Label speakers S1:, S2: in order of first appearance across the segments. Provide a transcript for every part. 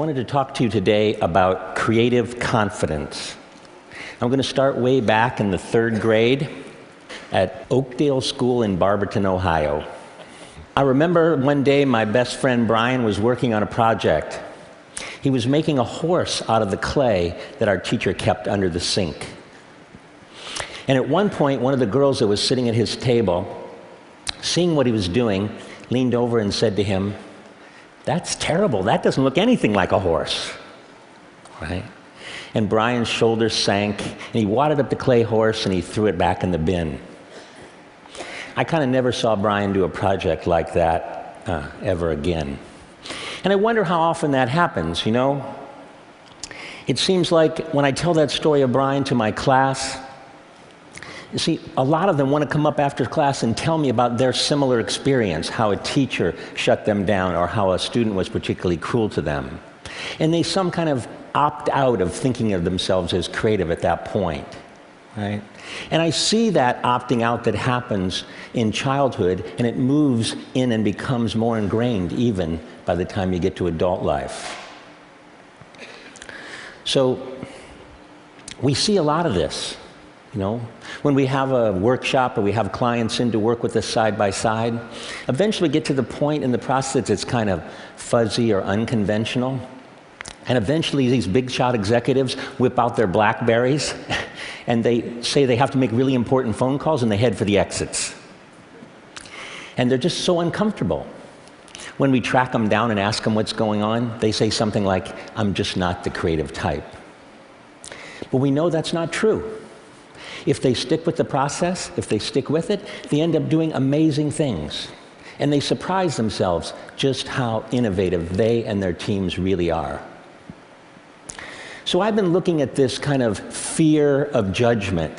S1: wanted to talk to you today about creative confidence. I'm going to start way back in the 3rd grade at Oakdale School in Barberton, Ohio. I remember one day my best friend Brian was working on a project. He was making a horse out of the clay that our teacher kept under the sink. And at one point, one of the girls that was sitting at his table, seeing what he was doing, leaned over and said to him, "That's terrible. That doesn't look anything like a horse." Right? And Brian's shoulders sank, and he wadded up the clay horse and he threw it back in the bin. I kind of never saw Brian do a project like that ever again. And I wonder how often that happens, you know? It seems like when I tell that story of Brian to my class, you see, a lot of them want to come up after class and tell me about their similar experience, how a teacher shut them down or how a student was particularly cruel to them. And they some kind of opt out of thinking of themselves as creative at that point, right? And I see that opting out that happens in childhood, and it moves in and becomes more ingrained even by the time you get to adult life. So we see a lot of this. You know, when we have a workshop or we have clients in to work with us side by side, eventually we get to the point in the process it's kind of fuzzy or unconventional. And eventually these big shot executives whip out their BlackBerries and they say they have to make really important phone calls and they head for the exits. And they're just so uncomfortable. When we track them down and ask them what's going on, they say something like, "I'm just not the creative type." But we know that's not true. If they stick with the process, if they stick with it, they end up doing amazing things. And they surprise themselves just how innovative they and their teams really are. So I've been looking at this kind of fear of judgment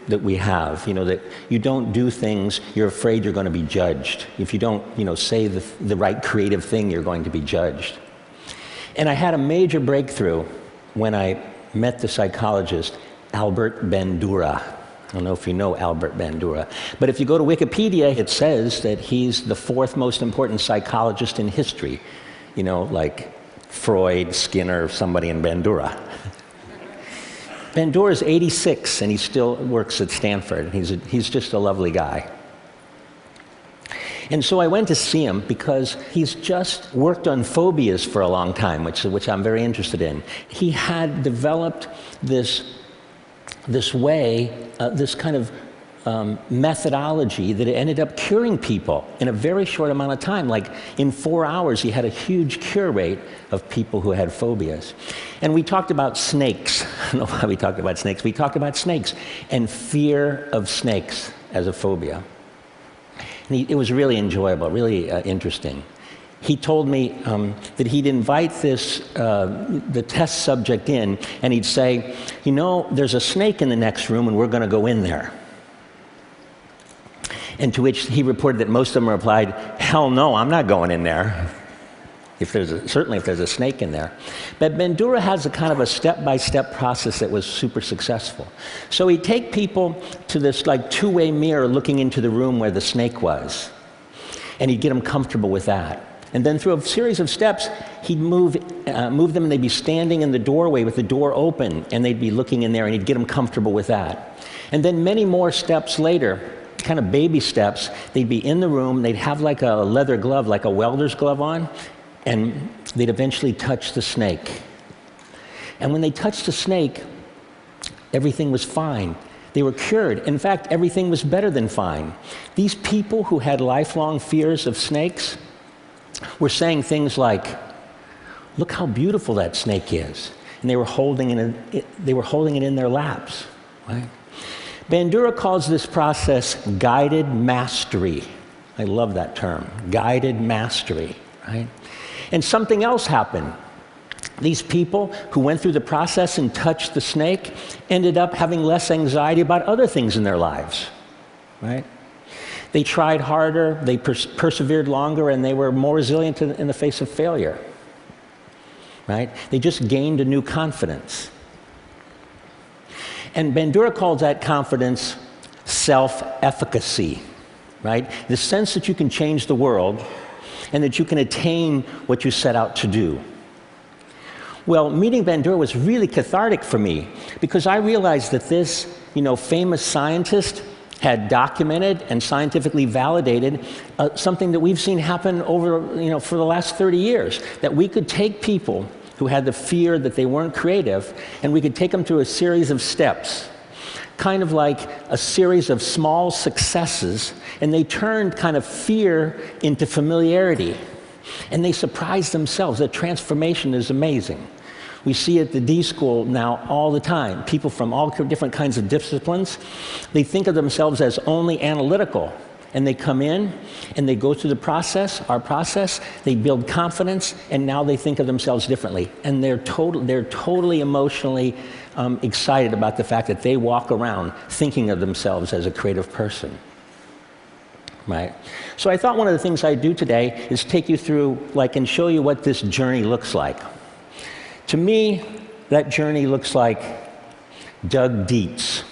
S1: that we have, you know, that you don't do things, you're afraid you're going to be judged. If you don't, you know, say the right creative thing, you're going to be judged. And I had a major breakthrough when I met the psychologist Albert Bandura. I don't know if you know Albert Bandura, but if you go to Wikipedia, it says that he's the 4th most important psychologist in history. You know, like Freud, Skinner, somebody in Bandura. Bandura is 86, and he still works at Stanford. He's just a lovely guy. And so I went to see him because he's just worked on phobias for a long time, which I'm very interested in. He had developed this way, this kind of methodology that ended up curing people in a very short amount of time. Like in 4 hours, he had a huge cure rate of people who had phobias. And we talked about snakes. I don't know why we talked about snakes. We talked about snakes and fear of snakes as a phobia. And it was really enjoyable, really interesting. He told me that he'd invite the test subject in, and he'd say, "You know, there's a snake in the next room, and we're going to go in there." And to which he reported that most of them replied, "Hell no, I'm not going in there." Certainly if there's a snake in there. But Bandura has a kind of a step-by-step process that was super successful. So he'd take people to this like two-way mirror looking into the room where the snake was, and he'd get them comfortable with that. And then through a series of steps, he'd move them, and they'd be standing in the doorway with the door open, and they'd be looking in there, and he'd get them comfortable with that. And then many more steps later, kind of baby steps, they'd be in the room, they'd have like a leather glove, like a welder's glove on, and they'd eventually touch the snake. And when they touched the snake, everything was fine. They were cured. In fact, everything was better than fine. These people who had lifelong fears of snakes were saying things like, "Look how beautiful that snake is." And they were holding it in their laps, right? Bandura calls this process guided mastery. I love that term, guided mastery, right? And something else happened. These people who went through the process and touched the snake ended up having less anxiety about other things in their lives, right? They tried harder, they persevered longer, and they were more resilient in the face of failure, right? They just gained a new confidence. And Bandura calls that confidence self-efficacy, right? The sense that you can change the world and that you can attain what you set out to do. Well, meeting Bandura was really cathartic for me because I realized that this, famous scientist had documented and scientifically validated something that we've seen happen over, for the last 30 years, that we could take people who had the fear that they weren't creative, and we could take them through a series of steps, kind of like a series of small successes, and they turned kind of fear into familiarity. And they surprised themselves. The transformation is amazing. We see at the D School now all the time. People from all different kinds of disciplines, they think of themselves as only analytical. And they come in, and they go through the process, our process, they build confidence, and now they think of themselves differently. And they're totally emotionally excited about the fact that they walk around thinking of themselves as a creative person. Right? So I thought one of the things I'd do today is take you through, and show you what this journey looks like. To me, that journey looks like Doug Dietz.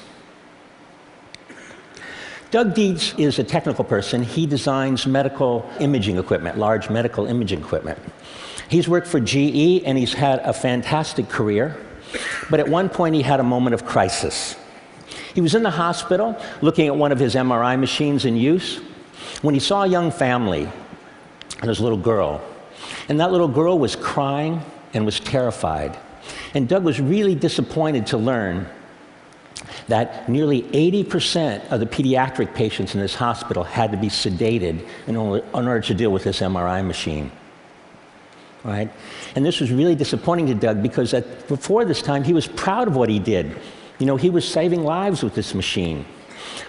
S1: Doug Dietz is a technical person. He designs medical imaging equipment, large medical imaging equipment. He's worked for GE, and he's had a fantastic career. But at one point, he had a moment of crisis. He was in the hospital looking at one of his MRI machines in use when he saw a young family and his little girl. And that little girl was crying and was terrified. And Doug was really disappointed to learn that nearly 80% of the pediatric patients in this hospital had to be sedated in order to deal with this MRI machine. Right? And this was really disappointing to Doug because before this time, he was proud of what he did. He was saving lives with this machine.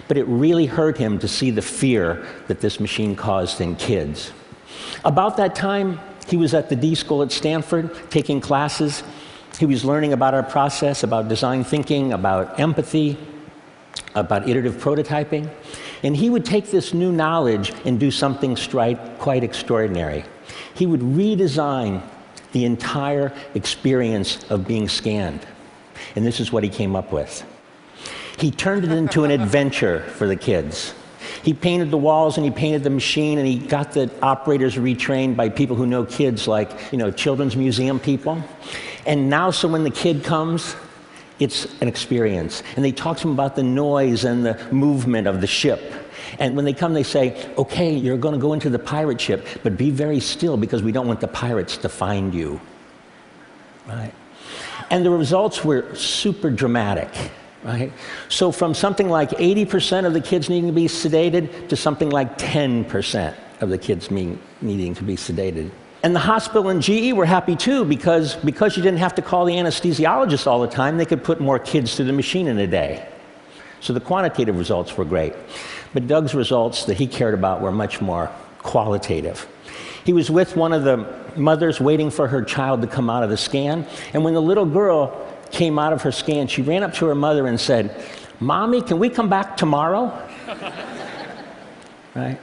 S1: But it really hurt him to see the fear that this machine caused in kids. About that time, he was at the D School at Stanford taking classes. He was learning about our process, about design thinking, about empathy, about iterative prototyping. And he would take this new knowledge and do something quite extraordinary. He would redesign the entire experience of being scanned. And this is what he came up with. He turned it into an adventure for the kids. He painted the walls and he painted the machine, and he got the operators retrained by people who know kids, like, children's museum people. And now, so when the kid comes, it's an experience. And they talk to him about the noise and the movement of the ship. And when they come, they say, okay, you're going to go into the pirate ship, but be very still because we don't want the pirates to find you. Right? And the results were super dramatic. Right? So from something like 80% of the kids needing to be sedated to something like 10% of the kids needing to be sedated. And the hospital and GE were happy too because you didn't have to call the anesthesiologist all the time, they could put more kids through the machine in a day. So the quantitative results were great. But Doug's results that he cared about were much more qualitative. He was with one of the mothers waiting for her child to come out of the scan, and when the little girl came out of her scan, she ran up to her mother and said, "Mommy, can we come back tomorrow?" Right?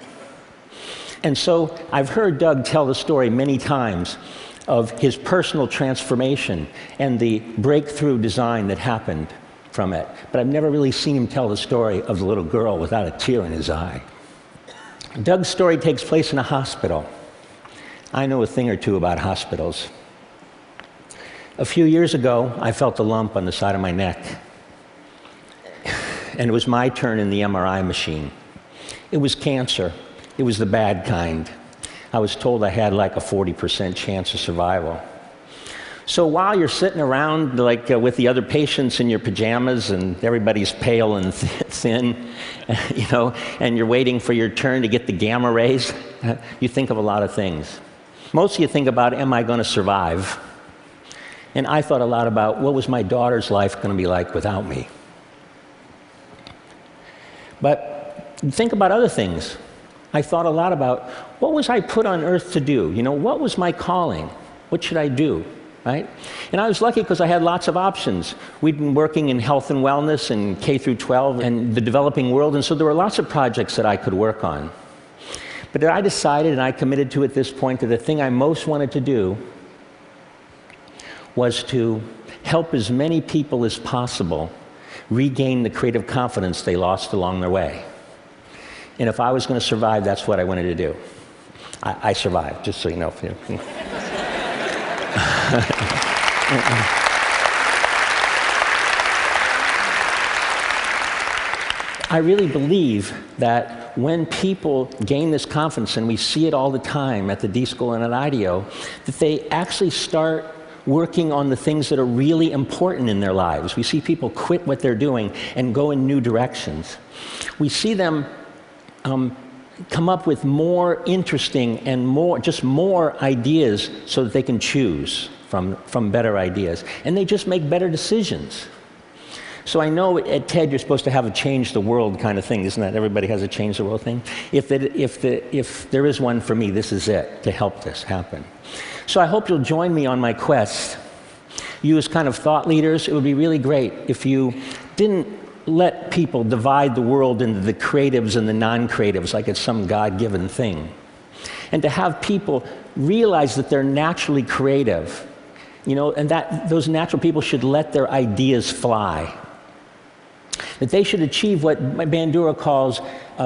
S1: And so I've heard Doug tell the story many times of his personal transformation and the breakthrough design that happened from it. But I've never really seen him tell the story of the little girl without a tear in his eye. Doug's story takes place in a hospital. I know a thing or two about hospitals. A few years ago, I felt a lump on the side of my neck. And it was my turn in the MRI machine. It was cancer. It was the bad kind. I was told I had like a 40% chance of survival. So while you're sitting around with the other patients in your pajamas and everybody's pale and thin, and you're waiting for your turn to get the gamma rays, you think of a lot of things. Mostly you think about, am I going to survive? And I thought a lot about what was my daughter's life going to be like without me. But think about other things. I thought a lot about, what was I put on earth to do? What was my calling? What should I do? Right? And I was lucky because I had lots of options. We'd been working in health and wellness and K through 12 and the developing world, and so there were lots of projects that I could work on. But I decided, and I committed to at this point, that the thing I most wanted to do was to help as many people as possible regain the creative confidence they lost along their way. And if I was going to survive, that's what I wanted to do. I survived, just so you know. I really believe that when people gain this confidence, and we see it all the time at the D School and at IDEO, that they actually start working on the things that are really important in their lives. We see people quit what they're doing and go in new directions. We see them come up with more interesting and more ideas so that they can choose from better ideas. And they just make better decisions. So I know at TED you're supposed to have a change the world kind of thing, isn't that? Everybody has a change the world thing. If there is one for me, this is it, to help this happen. So I hope you'll join me on my quest. You as kind of thought leaders, it would be really great if you didn't let people divide the world into the creatives and the non-creatives like it's some God-given thing. And to have people realize that they're naturally creative, and that those natural people should let their ideas fly. That they should achieve what Bandura calls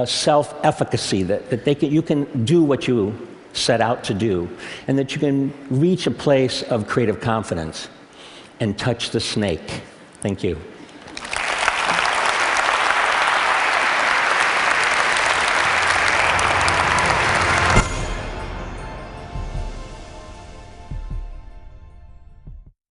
S1: self-efficacy, that you can do what you set out to do, and that you can reach a place of creative confidence and touch the snake. Thank you.